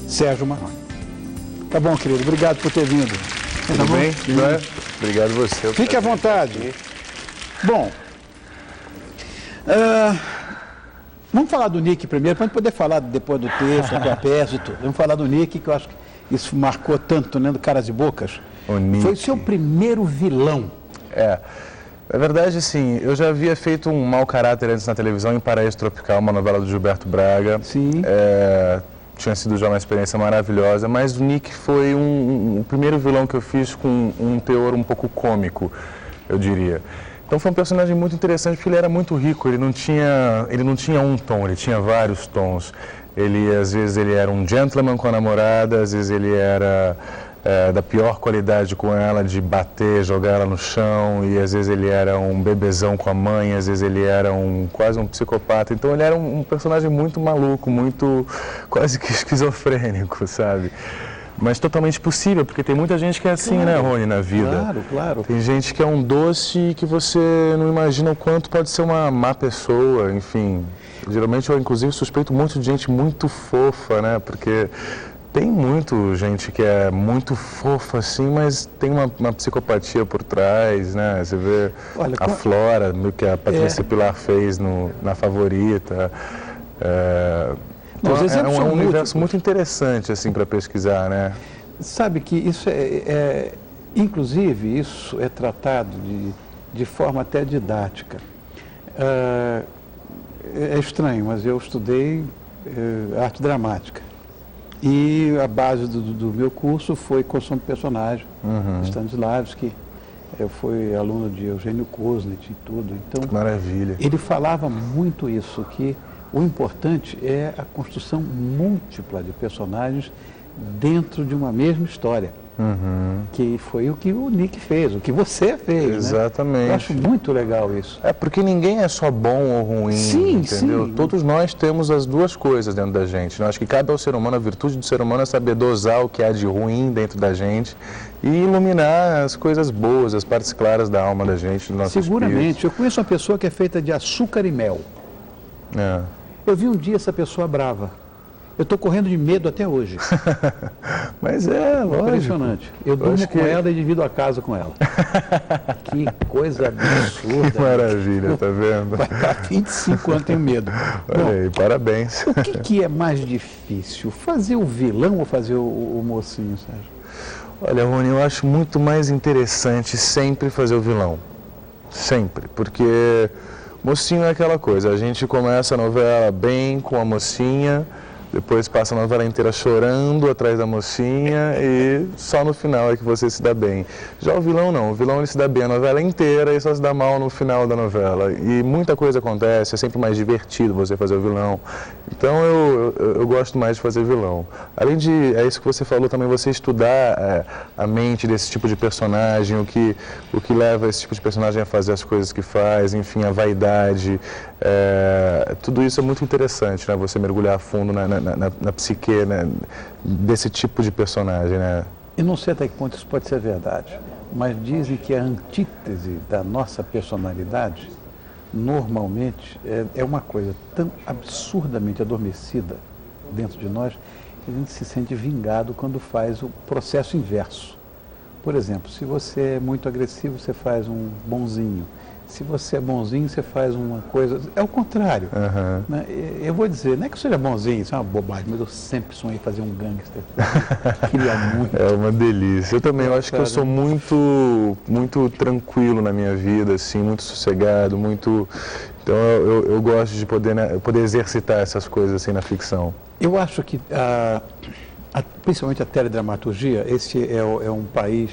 Sérgio Marrone. Tá bom, querido, obrigado por ter vindo. Tudo bem? Obrigado você. Fique à vontade. Bom, vamos falar do Nick primeiro, para a gente poder falar depois do texto, da tua peça e tudo. Vamos falar do Nick, que eu acho que isso marcou tanto, né, do Caras e Bocas. Foi o seu primeiro vilão. Na verdade, sim, eu já havia feito um mau caráter antes na televisão em Paraíso Tropical, uma novela do Gilberto Braga. Sim. Tinha sido já uma experiência maravilhosa, mas o Nick foi o primeiro vilão que eu fiz com um teor um pouco cômico, eu diria. Então foi um personagem muito interessante porque ele era muito rico, ele não tinha um tom, ele tinha vários tons. Às vezes ele era um gentleman com a namorada, às vezes ele era da pior qualidade com ela, de bater, jogar ela no chão, e às vezes ele era um bebezão com a mãe, às vezes ele era quase um psicopata. Então ele era um personagem muito maluco, muito quase que esquizofrênico, sabe? Mas totalmente possível, porque tem muita gente que é assim, né, Rony, na vida. Claro, claro. Tem gente que é um doce que você não imagina o quanto pode ser uma má pessoa, enfim. Geralmente eu, inclusive, suspeito muito de gente muito fofa, né, porque tem muito gente que é muito fofa assim, mas tem uma psicopatia por trás, né? Você vê a Flora, que a Patrícia Pilar fez na Favorita. Não, é um universo muito interessante assim para pesquisar, né? Sabe que isso inclusive, isso é tratado de forma até didática. É estranho, mas eu estudei arte dramática. E a base do meu curso foi construção de personagem, Stanislavski, eu fui aluno de Eugênio Kozlet e tudo. Então, maravilha. Ele falava muito isso, que o importante é a construção múltipla de personagens dentro de uma mesma história. Que foi o que o Nick fez, o que você fez. Exatamente. Né? Eu acho muito legal isso. Porque ninguém é só bom ou ruim, sim, entendeu? Sim. Todos nós temos as duas coisas dentro da gente. Eu acho que cabe ao ser humano, a virtude do ser humano é saber dosar o que há de ruim dentro da gente e iluminar as coisas boas, as partes claras da alma da gente, do nosso Seguramente. espírito. Eu conheço uma pessoa que é feita de açúcar e mel. Eu vi um dia essa pessoa brava. Eu estou correndo de medo até hoje. Mas lógico. Impressionante. Eu durmo com ela e divido a casa com ela. Que coisa absurda. Que maravilha, tá vendo? Vai estar 25 anos, tenho medo. Olha aí, parabéns. O que é mais difícil? Fazer o vilão ou fazer o mocinho, Sérgio? Olha, Rony, eu acho muito mais interessante sempre fazer o vilão. Sempre. Porque mocinho é aquela coisa, a gente começa a novela bem com a mocinha, depois passa a novela inteira chorando atrás da mocinha e só no final é que você se dá bem. Já o vilão não, o vilão ele se dá bem a novela inteira e só se dá mal no final da novela. E muita coisa acontece, é sempre mais divertido você fazer o vilão. Então eu gosto mais de fazer vilão. Além de, é isso que você falou também, você estudar a mente desse tipo de personagem, o que leva esse tipo de personagem a fazer as coisas que faz, enfim, a vaidade. Tudo isso é muito interessante, né? Você mergulhar a fundo na psique, né, desse tipo de personagem, né? Eu não sei até que ponto isso pode ser verdade, mas dizem que a antítese da nossa personalidade, normalmente, é uma coisa tão absurdamente adormecida dentro de nós, que a gente se sente vingado quando faz o processo inverso. Por exemplo, se você é muito agressivo, você faz um bonzinho. Se você é bonzinho, você faz uma coisa... É o contrário. Né? Eu vou dizer, não é que eu seja bonzinho, isso é uma bobagem, mas eu sempre sonhei em fazer um gangster. Queria muito. É uma delícia. Eu também, eu acho que eu sou muito tranquilo na minha vida, assim, muito sossegado, muito... Então eu gosto de poder exercitar essas coisas assim na ficção. Eu acho que, principalmente a teledramaturgia, esse é um país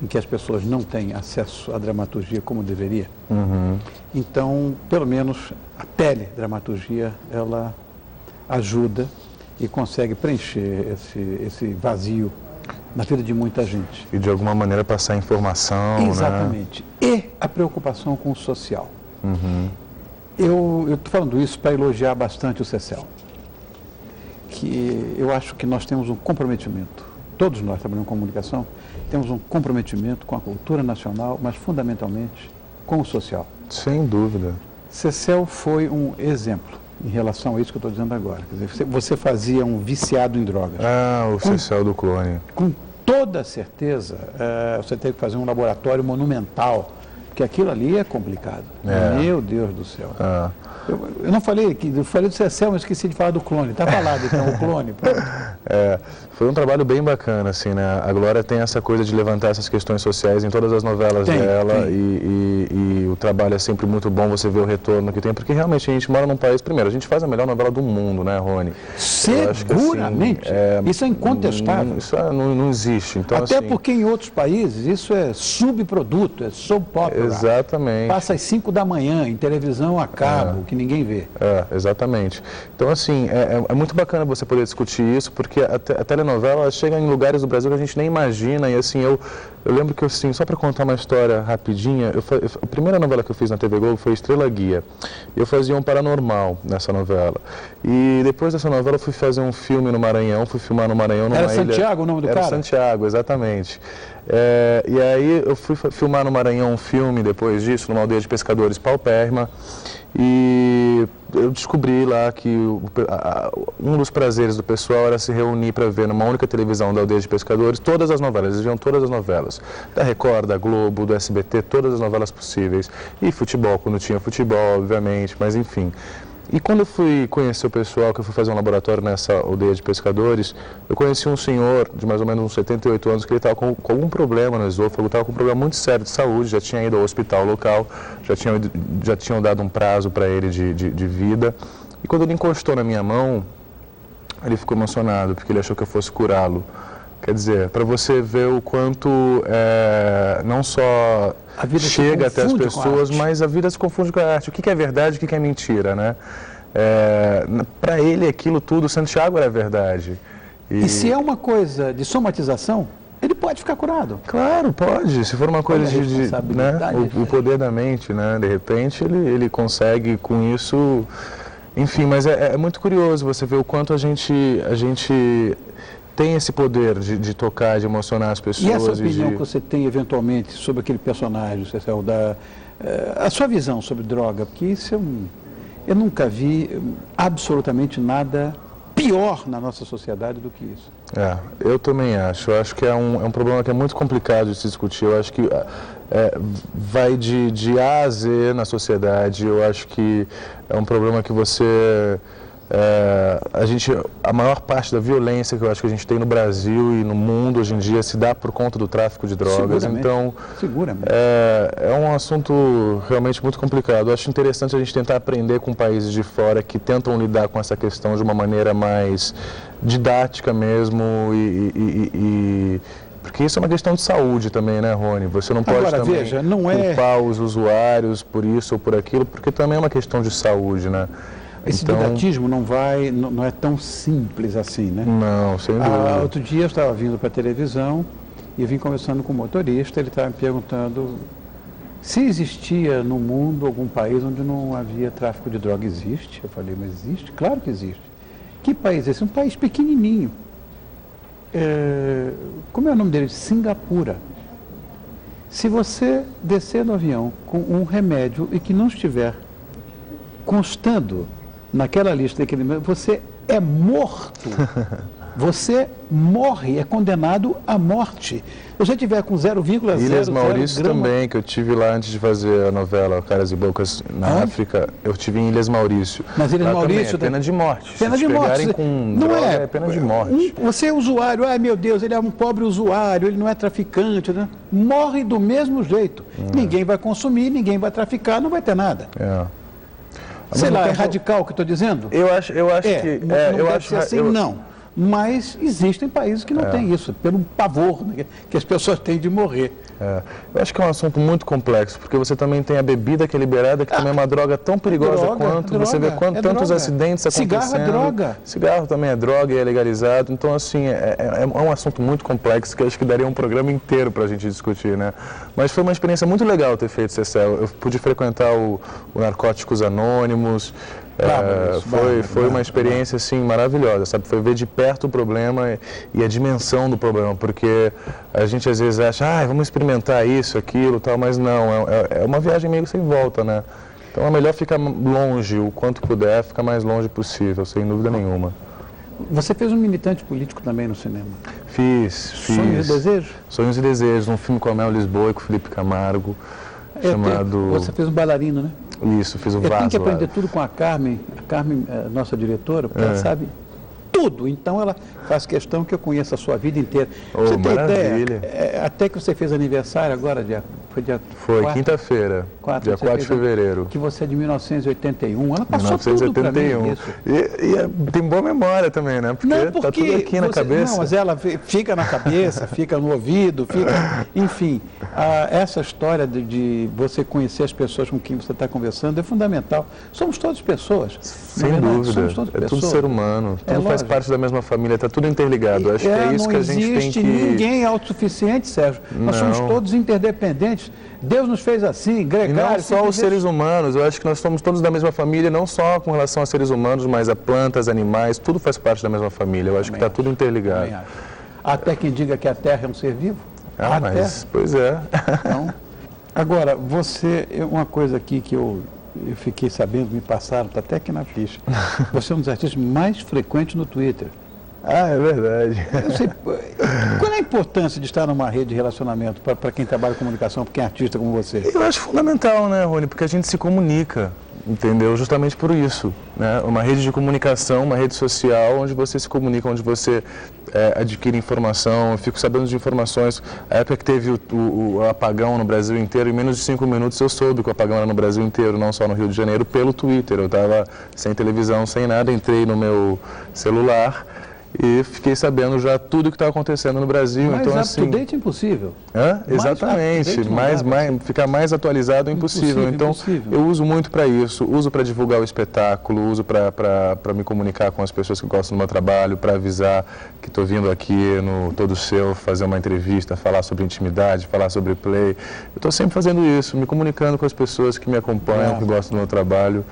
em que as pessoas não têm acesso à dramaturgia como deveria. Então, pelo menos a teledramaturgia, ela ajuda e consegue preencher esse vazio na vida de muita gente. E de alguma maneira passar informação, exatamente. Né? E a preocupação com o social. Eu estou falando isso para elogiar bastante o CECEL, que eu acho que nós temos um comprometimento, todos nós trabalhamos em comunicação, temos um comprometimento com a cultura nacional, mas fundamentalmente com o social. Sem dúvida. CECEL foi um exemplo em relação a isso que eu estou dizendo agora. Quer dizer, você fazia um viciado em drogas. Ah, o CCL do clone. Com toda certeza, você teve que fazer um laboratório monumental, porque aquilo ali é complicado. Meu Deus do céu. Eu não falei, eu falei do CCL, mas esqueci de falar do clone. Está falado, então, o clone. Pronto. Foi um trabalho bem bacana, assim, né? A Glória tem essa coisa de levantar essas questões sociais em todas as novelas dela. E o trabalho é sempre muito bom, você vê o retorno que tem, porque realmente a gente mora num país, primeiro, a gente faz a melhor novela do mundo, né, Rony? Seguramente. Que, assim, isso é incontestável. Isso não existe. Então, até assim, porque em outros países isso é subproduto, é soap opera. Exatamente. Passa às 5 da manhã, em televisão a cabo, que ninguém vê. Exatamente. Então, assim, é muito bacana você poder discutir isso, porque a telenovela chega em lugares do Brasil que a gente nem imagina, e assim, eu lembro que, assim, só para contar uma história rapidinha, a primeira novela que eu fiz na TV Globo foi Estrela Guia. Eu fazia um paranormal nessa novela. E depois dessa novela eu fui fazer um filme no Maranhão, fui filmar no Maranhão numa ilha... Era Santiago o nome do cara? Era Santiago, exatamente. E aí eu fui filmar no Maranhão um filme depois disso, numa aldeia de pescadores paupérrima, e eu descobri lá que um dos prazeres do pessoal era se reunir para ver numa única televisão da aldeia de pescadores todas as novelas, eles viam todas as novelas, da Record, da Globo, do SBT, todas as novelas possíveis, e futebol, quando tinha futebol, obviamente, mas enfim. E quando eu fui conhecer o pessoal, que eu fui fazer um laboratório nessa aldeia de pescadores, eu conheci um senhor de mais ou menos uns 78 anos que ele estava com algum problema no esôfago, estava com um problema muito sério de saúde, já tinha ido ao hospital local, já tinham dado um prazo para ele de vida. E quando ele encostou na minha mão, ele ficou emocionado, porque ele achou que eu fosse curá-lo. Quer dizer, para você ver o quanto não só chega até as pessoas, mas a vida se confunde com a arte. O que é verdade, o que é mentira, né? Para ele aquilo tudo, Santiago era verdade. E se é uma coisa de somatização, ele pode ficar curado. Claro, pode. Se for uma coisa o poder da mente, né? De repente ele consegue com isso... Enfim, mas é muito curioso você ver o quanto a gente tem esse poder de tocar, de emocionar as pessoas. E essa opinião que você tem eventualmente sobre aquele personagem, Cecil, a sua visão sobre droga, porque isso eu nunca vi absolutamente nada pior na nossa sociedade do que isso. Eu também acho. Eu acho que é um problema que é muito complicado de se discutir. Eu acho que vai de A a Z na sociedade. Eu acho que é um problema que você... a maior parte da violência que eu acho que a gente tem no Brasil e no mundo hoje em dia se dá por conta do tráfico de drogas. Seguramente. É um assunto realmente muito complicado. Eu acho interessante a gente tentar aprender com países de fora que tentam lidar com essa questão de uma maneira mais didática mesmo porque isso é uma questão de saúde também, né, Rony? Você não pode culpar os usuários por isso ou por aquilo, porque também é uma questão de saúde, né? Esse didatismo não é tão simples assim, né? Não, sem dúvida. Outro dia eu estava vindo para a televisão e eu vim conversando com o motorista, ele estava me perguntando se existia no mundo algum país onde não havia tráfico de droga. Existe? Eu falei, mas existe? Claro que existe. Que país é esse? Um país pequenininho. Como é o nome dele? Singapura. Se você descer no avião com um remédio e que não estiver constando naquela lista daquele, você é morto. Você morre, é condenado à morte. Se você tiver com 0,00 Ilhas Maurício também, que eu tive lá antes de fazer a novela Caras e Bocas na África, eu tive em Ilhas Maurício. Nas Ilhas Maurício... pena de morte. Pena de morte. Com droga, é pena de morte. Você é usuário, meu Deus, ele é um pobre usuário, ele não é traficante, né? Morre do mesmo jeito. Ninguém vai consumir, ninguém vai traficar, não vai ter nada. Sei lá, é radical o que estou dizendo? Eu acho que... Não deve ser assim, não. Mas existem países que não têm isso, pelo pavor, né, que as pessoas têm de morrer. Eu acho que é um assunto muito complexo, porque você também tem a bebida que é liberada, que também é uma droga tão perigosa quanto, você vê tantos acidentes acontecendo. Cigarro é droga. Cigarro também é droga e é legalizado, então assim, é um assunto muito complexo que acho que daria um programa inteiro para a gente discutir, né? Mas foi uma experiência muito legal ter feito Cecel. Eu pude frequentar o Narcóticos Anônimos. Foi uma experiência assim maravilhosa, sabe? Foi ver de perto o problema e a dimensão do problema, porque a gente às vezes acha, vamos experimentar isso, aquilo, tal, mas não, é uma viagem meio sem volta, né? Então é melhor ficar longe, o quanto puder, ficar mais longe possível, sem dúvida nenhuma. Você fez um militante político também no cinema. Fiz. Sonhos e Desejos? Sonhos e Desejos, um filme com a Mel Lisboa e com o Felipe Camargo, chamado... Você fez um bailarino, né? Isso, fiz o Vaso. Eu tenho que aprender tudo com a Carmen, nossa diretora, porque ela sabe tudo. Então ela faz questão que eu conheça a sua vida inteira. Você tem maravilha. ideia? Até que você fez aniversário agora, Foi quinta-feira, dia 4 de fevereiro. Que você é de 1981. Ela passou tudo para mim. E tem boa memória também, né? Porque tá tudo aqui na cabeça. Não, mas ela fica na cabeça, fica no ouvido, fica... Enfim, essa história de você conhecer as pessoas com quem você está conversando é fundamental. Somos todas pessoas. Sem dúvida. Somos todas pessoas. Tudo ser humano. Tudo faz parte da mesma família, está tudo interligado. Acho que é isso que a gente tem que... Não existe ninguém autossuficiente, Sérgio. Nós somos todos interdependentes. Deus nos fez assim, gregário. E não só os seres humanos, eu acho que nós somos todos da mesma família, não só com relação a seres humanos, mas a plantas, animais, tudo faz parte da mesma família. Eu acho que está tudo interligado. Até quem diga que a Terra é um ser vivo. Pois é. Então, agora, uma coisa aqui que eu fiquei sabendo, me passaram, está até aqui na ficha. Você é um dos artistas mais frequentes no Twitter. É verdade. Qual é a importância de estar numa rede de relacionamento para quem trabalha com comunicação, para quem é artista como você? Eu acho fundamental, né, Rony? Porque a gente se comunica, entendeu? Justamente por isso, né? Uma rede de comunicação, uma rede social, onde você se comunica, onde você adquire informação. Eu fico sabendo de informações. A época que teve o apagão no Brasil inteiro, em menos de 5 minutos eu soube que o apagão era no Brasil inteiro, não só no Rio de Janeiro, pelo Twitter. Eu estava sem televisão, sem nada, entrei no meu celular e fiquei sabendo já tudo o que está acontecendo no Brasil. Mas então, up-to-date é impossível. Exatamente. Ficar mais atualizado é impossível. Então, eu uso muito para isso. Uso para divulgar o espetáculo, uso para me comunicar com as pessoas que gostam do meu trabalho, para avisar que estou vindo aqui no Todo Seu, fazer uma entrevista, falar sobre intimidade, falar sobre play. Eu estou sempre fazendo isso, me comunicando com as pessoas que me acompanham, que gostam do meu trabalho.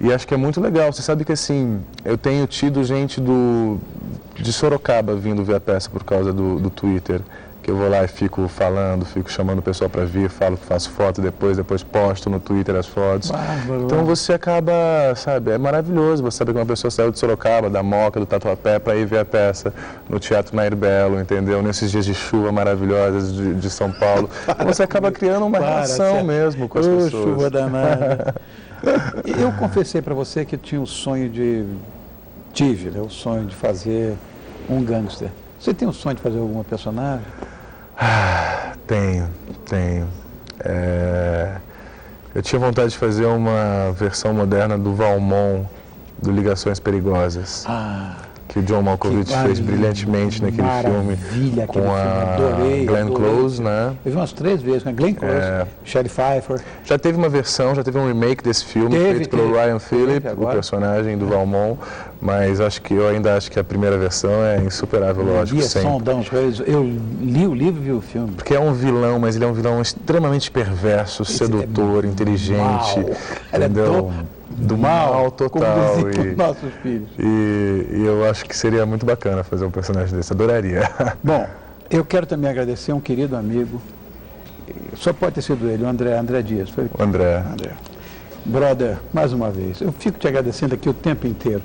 E acho que é muito legal. Você sabe que, assim, eu tenho tido gente de Sorocaba vindo ver a peça por causa do Twitter, que eu vou lá e fico falando, fico chamando o pessoal para vir, falo que faço foto depois posto no Twitter as fotos. Então você acaba, sabe, é maravilhoso você saber que uma pessoa saiu de Sorocaba, da Moca, do Tatuapé, para ir ver a peça no Teatro Nair Belo, entendeu? Nesses dias de chuva maravilhosos de São Paulo. Você acaba criando uma relação mesmo com as pessoas. Chuva danada. Eu confessei para você que eu tinha o sonho tive o sonho de fazer um gangster. Você tem o sonho de fazer alguma personagem? Tenho. Eu tinha vontade de fazer uma versão moderna do Valmont, do Ligações Perigosas. Que o John Malkovich fez brilhantemente naquele filme com a Glenn Close, né? Eu vi umas 3 vezes com a Glenn Close, Michelle Pfeiffer. Já teve uma versão, já teve um remake desse filme feito pelo Ryan Phillip, o personagem do Valmont, mas eu ainda acho que a primeira versão é insuperável, lógico, sempre. Eu li o livro e vi o filme. Porque é um vilão, mas ele é um vilão extremamente perverso, sedutor, inteligente, entendeu? Do mal total. Nossos filhos. E eu acho que seria muito bacana fazer um personagem desse, adoraria. Bom, eu quero também agradecer um querido amigo, só pode ter sido ele, o André Dias. Foi? André. Brother, mais uma vez, eu fico te agradecendo aqui o tempo inteiro.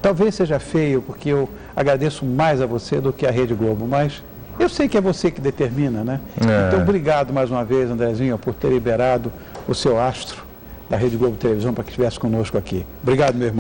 Talvez seja feio, porque eu agradeço mais a você do que a Rede Globo, mas eu sei que é você que determina, né? Então, obrigado mais uma vez, Andrezinho, por ter liberado o seu astro da Rede Globo Televisão para que estivesse conosco aqui. Obrigado, meu irmão.